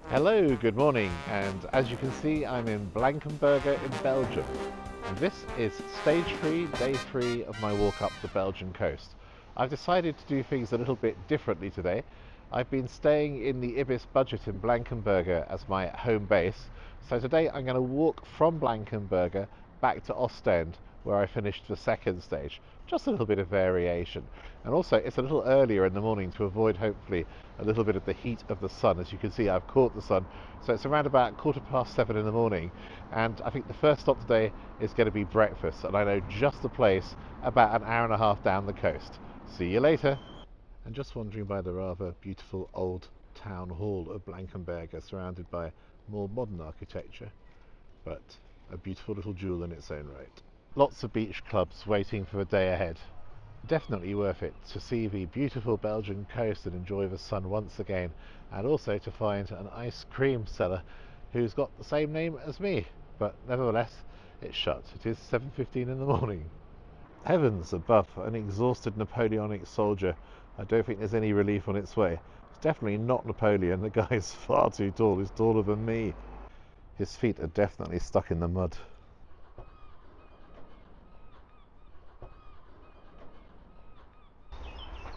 Hello, good morning, and as you can see, I'm in Blankenberge in Belgium. And this is stage 3, day 3 of my walk up the Belgian coast. I've decided to do things a little bit differently today. I've been staying in the Ibis budget in Blankenberge as my home base, so today I'm going to walk from Blankenberge back to Ostend, where I finished the second stage. Just a little bit of variation. And also, it's a little earlier in the morning to avoid, hopefully, a little bit of the heat of the sun. As you can see, I've caught the sun. So it's around about 7:15 in the morning. And I think the first stop today is going to be breakfast. And I know just the place about an hour and a half down the coast. See you later. And just wandering by the rather beautiful old town hall of Blankenberge, surrounded by more modern architecture, but a beautiful little jewel in its own right. Lots of beach clubs waiting for the day ahead. Definitely worth it to see the beautiful Belgian coast and enjoy the sun once again, and also to find an ice cream seller who's got the same name as me, but nevertheless it's shut. It is 7:15 in the morning. Heavens above, an exhausted Napoleonic soldier. I don't think there's any relief on its way. It's definitely not Napoleon. The guy's far too tall. He's taller than me. His feet are definitely stuck in the mud.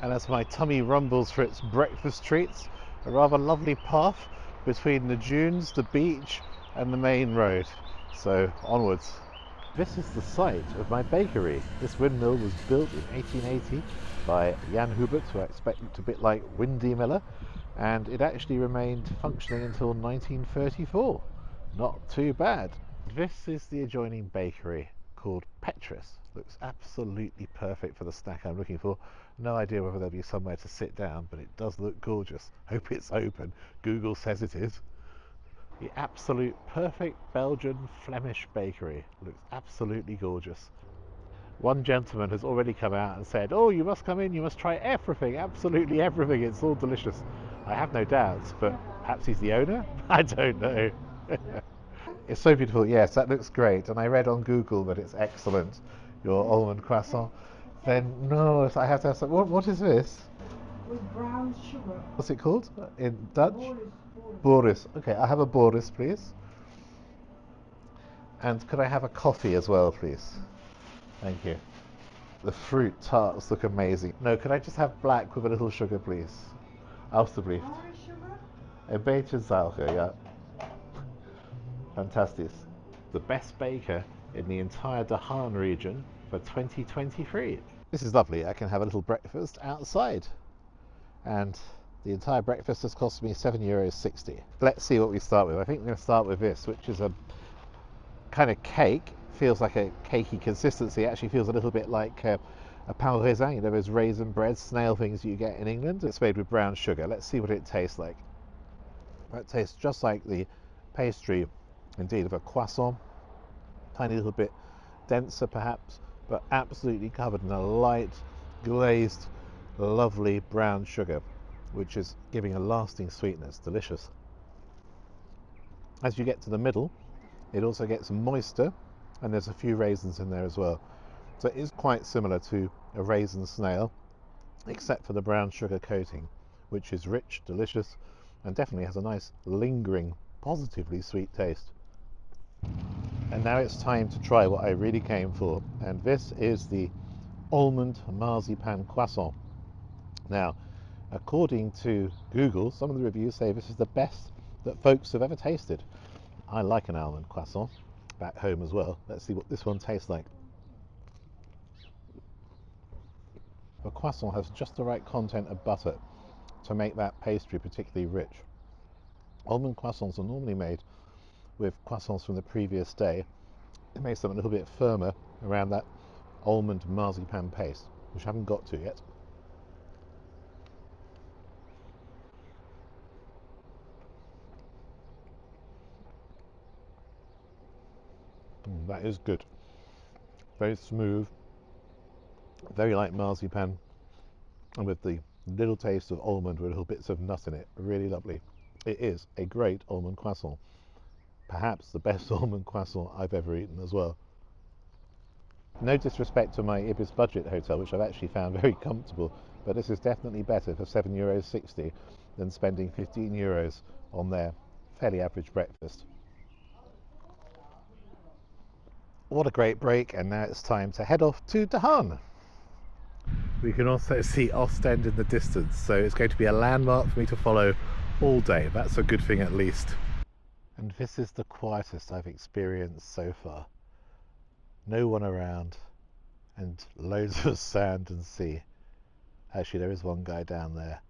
And as my tummy rumbles for its breakfast treats, a rather lovely path between the dunes, the beach and the main road. So onwards. This is the site of my bakery. This windmill was built in 1880 by Jan Hubert, who I expect looked a bit like Windmiller, and it actually remained functioning until 1934. Not too bad. This is the adjoining bakery called Petrus. Looks absolutely perfect for the snack I'm looking for. No idea whether there'll be somewhere to sit down, but it does look gorgeous. Hope it's open. Google says it is. The absolute perfect Belgian Flemish bakery. Looks absolutely gorgeous. One gentleman has already come out and said, "Oh, you must come in, you must try everything, absolutely everything, it's all delicious." I have no doubts, but perhaps he's the owner? I don't know. It's so beautiful. Yes, that looks great. And I read on Google that it's excellent. Your almond croissant. Then no, so I have to have some. What is this? With brown sugar. What's it called in Dutch? Boris. Boris. Okay, I have a Boris, please. And could I have a coffee as well, please? Thank you. The fruit tarts look amazing. No, could I just have black with a little sugar, please? Alstublieft. Orange sugar? Een beetje suiker, ja. Fantastic. The best baker in the entire Haan region for 2023. This is lovely. I can have a little breakfast outside. And the entire breakfast has cost me €7.60. Let's see what we start with. I think we're going to start with this, which is a kind of cake. Feels like a cakey consistency. It actually feels a little bit like a pain raisin, you know, those raisin bread, snail things you get in England. It's made with brown sugar. Let's see what it tastes like. It tastes just like the pastry, indeed, of a croissant. Tiny little bit denser perhaps, but absolutely covered in a light, glazed, lovely brown sugar, which is giving a lasting sweetness. Delicious. As you get to the middle, it also gets moister, and there's a few raisins in there as well. So it is quite similar to a raisin snail, except for the brown sugar coating, which is rich, delicious, and definitely has a nice lingering, positively sweet taste. And now it's time to try what I really came for, and this is the almond marzipan croissant. Now, according to Google, some of the reviews say this is the best that folks have ever tasted. I like an almond croissant back home as well. Let's see what this one tastes like. The croissant has just the right content of butter to make that pastry particularly rich. Almond croissants are normally made with croissants from the previous day. It makes them a little bit firmer around that almond marzipan paste, which I haven't got to yet. That is good. Very smooth, very like marzipan, and with the little taste of almond with little bits of nut in it. Really lovely. It is a great almond croissant. Perhaps the best almond croissant I've ever eaten as well. No disrespect to my Ibis budget hotel, which I've actually found very comfortable, but this is definitely better for €7.60 than spending €15 on their fairly average breakfast. What a great break, and now it's time to head off to Haan. We can also see Ostend in the distance, so it's going to be a landmark for me to follow all day. That's a good thing at least. And this is the quietest I've experienced so far. No one around, and loads of sand and sea. Actually, there is one guy down there,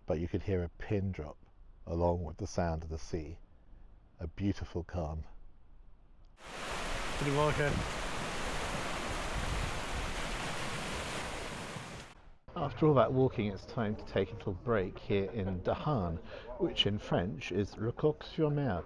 but you could hear a pin drop along with the sound of the sea. A beautiful calm. Goedemorgen. After all that walking, it's time to take a little break here in Haan, which in French is Recoq-sur-Mer.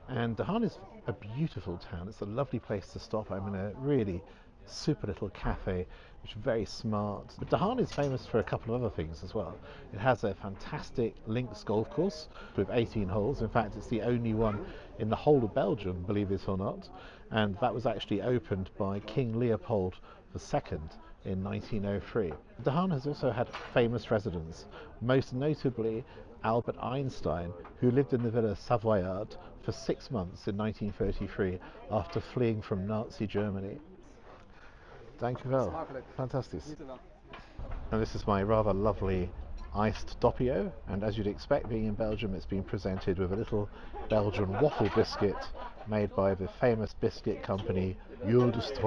And Haan is a beautiful town. It's a lovely place to stop. I'm in a really super little cafe, which is very smart. But Haan is famous for a couple of other things as well. It has a fantastic links golf course with 18 holes. In fact, it's the only one in the whole of Belgium, believe it or not. And that was actually opened by King Leopold II in 1903. Haan has also had famous residents, most notably Albert Einstein, who lived in the Villa Savoyard for 6 months in 1933 after fleeing from Nazi Germany. Dankjewel. Fantastic. And this is my rather lovely iced doppio, and as you'd expect, being in Belgium, it's been presented with a little Belgian waffle biscuit made by the famous biscuit company Nudist.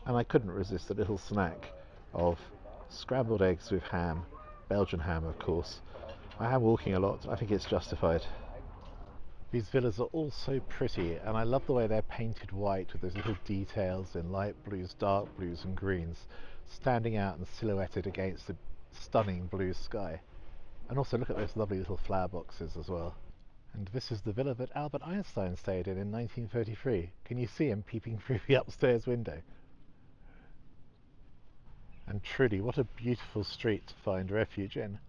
And I couldn't resist a little snack of scrambled eggs with ham, Belgian ham of course. I am walking a lot, I think it's justified. These villas are all so pretty, and I love the way they're painted white with those little details in light blues, dark blues and greens standing out and silhouetted against the stunning blue sky. And also look at those lovely little flower boxes as well. And this is the villa that Albert Einstein stayed in 1933. Can you see him peeping through the upstairs window? And truly, what a beautiful street to find refuge in.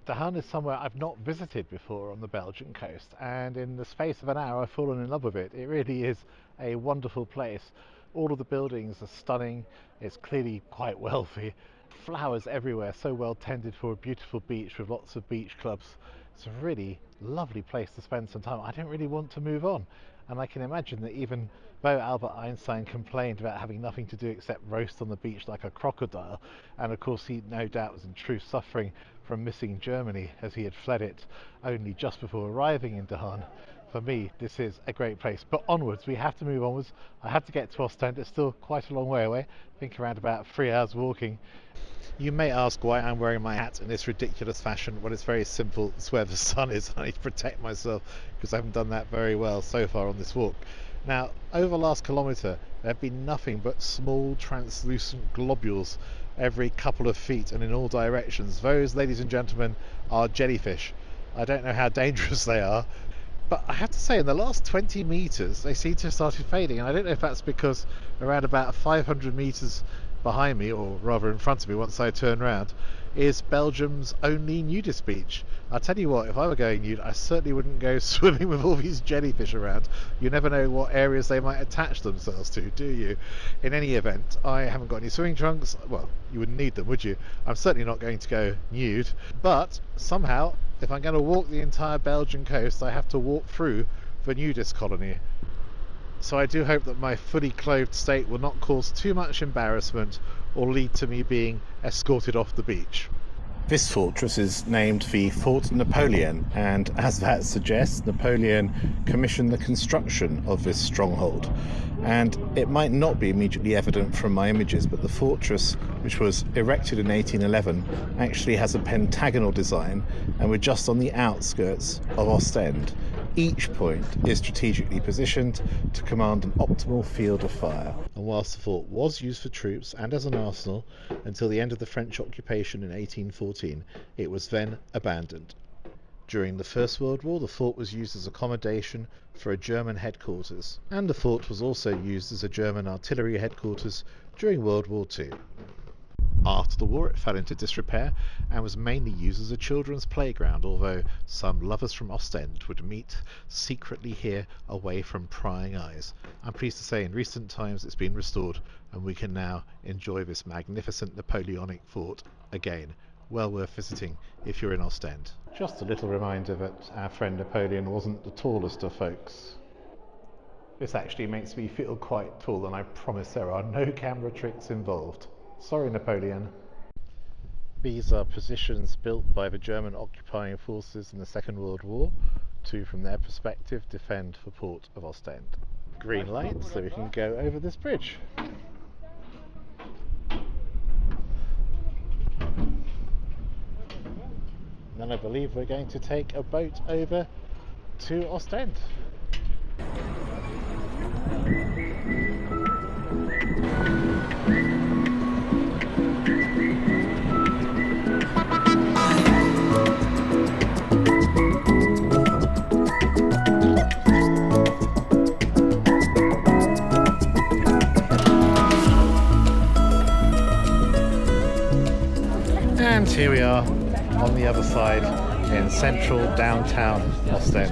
Haan is somewhere I've not visited before on the Belgian coast, and in the space of an hour I've fallen in love with it. It really is a wonderful place. All of the buildings are stunning, it's clearly quite wealthy. Flowers everywhere, so well tended for, a beautiful beach with lots of beach clubs. It's a really lovely place to spend some time. I don't really want to move on, and I can imagine that even though Albert Einstein complained about having nothing to do except roast on the beach like a crocodile, and of course he no doubt was in true suffering from missing Germany as he had fled it only just before arriving in Haan, for me this is a great place. But onwards, we have to move onwards. I have to get to Ostend. It's still quite a long way away, I think around about 3 hours walking. You may ask why I'm wearing my hat in this ridiculous fashion. Well, it's very simple. It's where the sun is. I need to protect myself because I haven't done that very well so far on this walk. Now, over the last kilometre, there have been nothing but small translucent globules every couple of feet and in all directions. Those, ladies and gentlemen, are jellyfish. I don't know how dangerous they are, but I have to say in the last 20 metres they seem to have started fading, and I don't know if that's because around about 500 metres behind me, or rather in front of me once I turn round, is Belgium's only nudist beach. I'll tell you what, if I were going nude, I certainly wouldn't go swimming with all these jellyfish around. You never know what areas they might attach themselves to, do you? In any event, I haven't got any swimming trunks. Well, you wouldn't need them, would you? I'm certainly not going to go nude, but somehow, if I'm going to walk the entire Belgian coast, I have to walk through the nudist colony. So I do hope that my fully clothed state will not cause too much embarrassment or lead to me being escorted off the beach. This fortress is named the Fort Napoleon, and as that suggests, Napoleon commissioned the construction of this stronghold. And it might not be immediately evident from my images, but the fortress, which was erected in 1811, actually has a pentagonal design, and we're just on the outskirts of Ostend. Each point is strategically positioned to command an optimal field of fire. And whilst the fort was used for troops and as an arsenal until the end of the French occupation in 1814, it was then abandoned. During the First World War, the fort was used as accommodation for a German headquarters, and the fort was also used as a German artillery headquarters during World War II. After the war, it fell into disrepair and was mainly used as a children's playground, although some lovers from Ostend would meet secretly here away from prying eyes. I'm pleased to say in recent times it's been restored and we can now enjoy this magnificent Napoleonic fort again. Well worth visiting if you're in Ostend. Just a little reminder that our friend Napoleon wasn't the tallest of folks. This actually makes me feel quite tall, and I promise there are no camera tricks involved. Sorry, Napoleon. These are positions built by the German occupying forces in the Second World War to, from their perspective, defend the port of Ostend. Green light, so we can go over this bridge. Then I believe we're going to take a boat over to Ostend. And here we are on the other side in central downtown Ostend.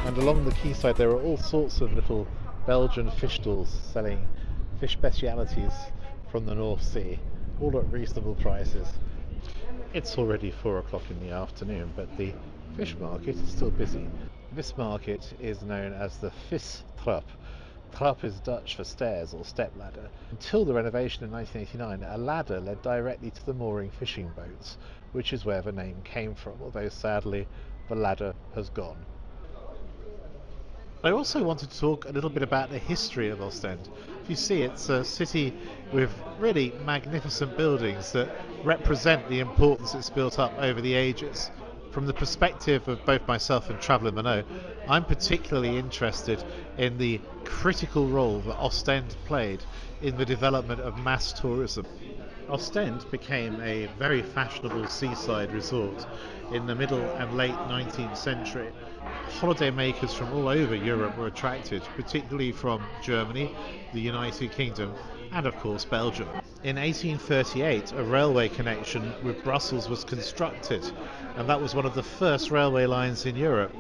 And along the quayside there are all sorts of little Belgian fish stalls selling fish specialities from the North Sea, all at reasonable prices. It's already 4 o'clock in the afternoon, but the fish market is still busy. This market is known as the Vistrap. Trap is Dutch for stairs or step ladder. Until the renovation in 1989, a ladder led directly to the mooring fishing boats, which is where the name came from, although sadly the ladder has gone. I also wanted to talk a little bit about the history of Ostend. You see, it's a city with really magnificent buildings that represent the importance it's built up over the ages. From the perspective of both myself and Traveller Minot, I'm particularly interested in the critical role that Ostend played in the development of mass tourism. Ostend became a very fashionable seaside resort in the middle and late 19th century. Holidaymakers from all over Europe were attracted, particularly from Germany, the United Kingdom, and of course Belgium. In 1838, a railway connection with Brussels was constructed, and that was one of the first railway lines in Europe.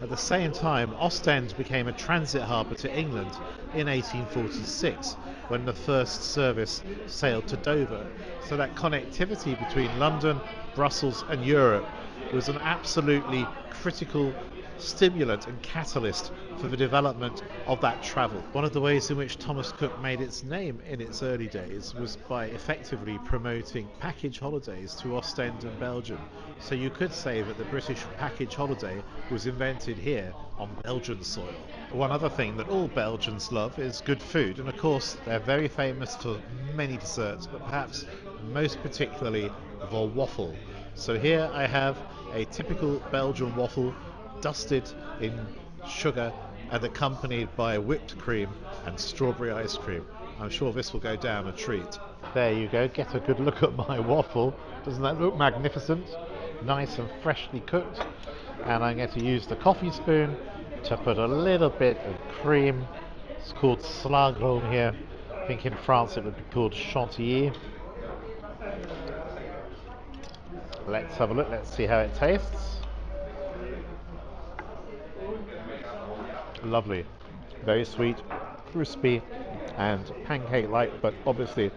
At the same time, Ostend became a transit harbour to England in 1846, when the first service sailed to Dover. So that connectivity between London, Brussels and Europe was an absolutely critical stimulant and catalyst for the development of that travel. One of the ways in which Thomas Cook made its name in its early days was by effectively promoting package holidays to Ostend and Belgium. So you could say that the British package holiday was invented here on Belgian soil. One other thing that all Belgians love is good food, and of course they're very famous for many desserts, but perhaps most particularly the waffle. So here I have a typical Belgian waffle, dusted in sugar and accompanied by whipped cream and strawberry ice cream. I'm sure this will go down a treat. There you go, get a good look at my waffle. Doesn't that look magnificent? Nice and freshly cooked. And I'm going to use the coffee spoon to put a little bit of cream. It's called slagroom here. I think in France it would be called chantilly. Let's have a look, let's see how it tastes. Lovely, very sweet, crispy and pancake-like, but obviously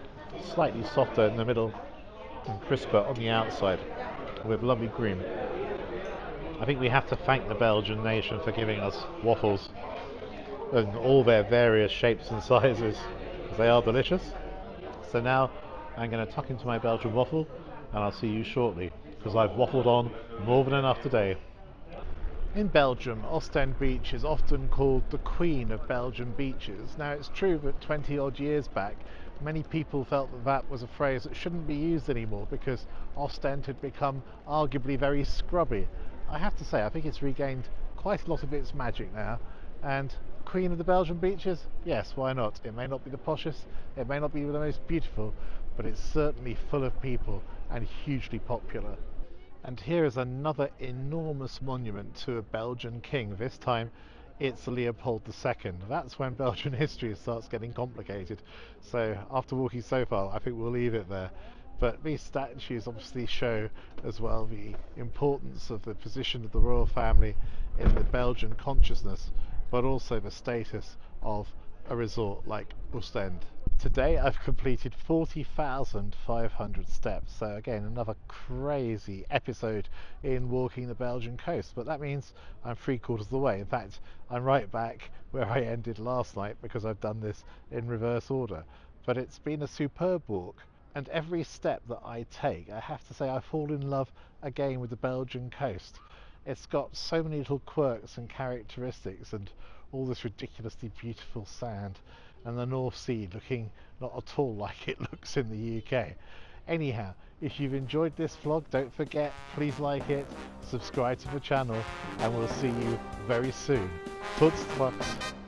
slightly softer in the middle and crisper on the outside with lovely cream. I think we have to thank the Belgian nation for giving us waffles in all their various shapes and sizes, because they are delicious. So now I'm going to tuck into my Belgian waffle and I'll see you shortly, because I've waffled on more than enough today. In Belgium, Ostend Beach is often called the Queen of Belgian beaches. Now it's true that 20 odd years back many people felt that that was a phrase that shouldn't be used anymore because Ostend had become arguably very scrubby. I have to say I think it's regained quite a lot of its magic now, and Queen of the Belgian beaches? Yes, why not? It may not be the poshest, it may not be the most beautiful, but it's certainly full of people and hugely popular. And here is another enormous monument to a Belgian king, this time it's Leopold II. That's when Belgian history starts getting complicated. So after walking so far, I think we'll leave it there. But these statues obviously show as well the importance of the position of the royal family in the Belgian consciousness, but also the status of a resort like Ostend. Today I've completed 40,500 steps, so again another crazy episode in walking the Belgian coast, but that means I'm three-quarters of the way. In fact, I'm right back where I ended last night because I've done this in reverse order. But it's been a superb walk, and every step that I take, I have to say I fall in love again with the Belgian coast. It's got so many little quirks and characteristics, and all this ridiculously beautiful sand, and the North Sea looking not at all like it looks in the UK. Anyhow, if you've enjoyed this vlog, don't forget, please like it, subscribe to the channel, and we'll see you very soon. Tot straks!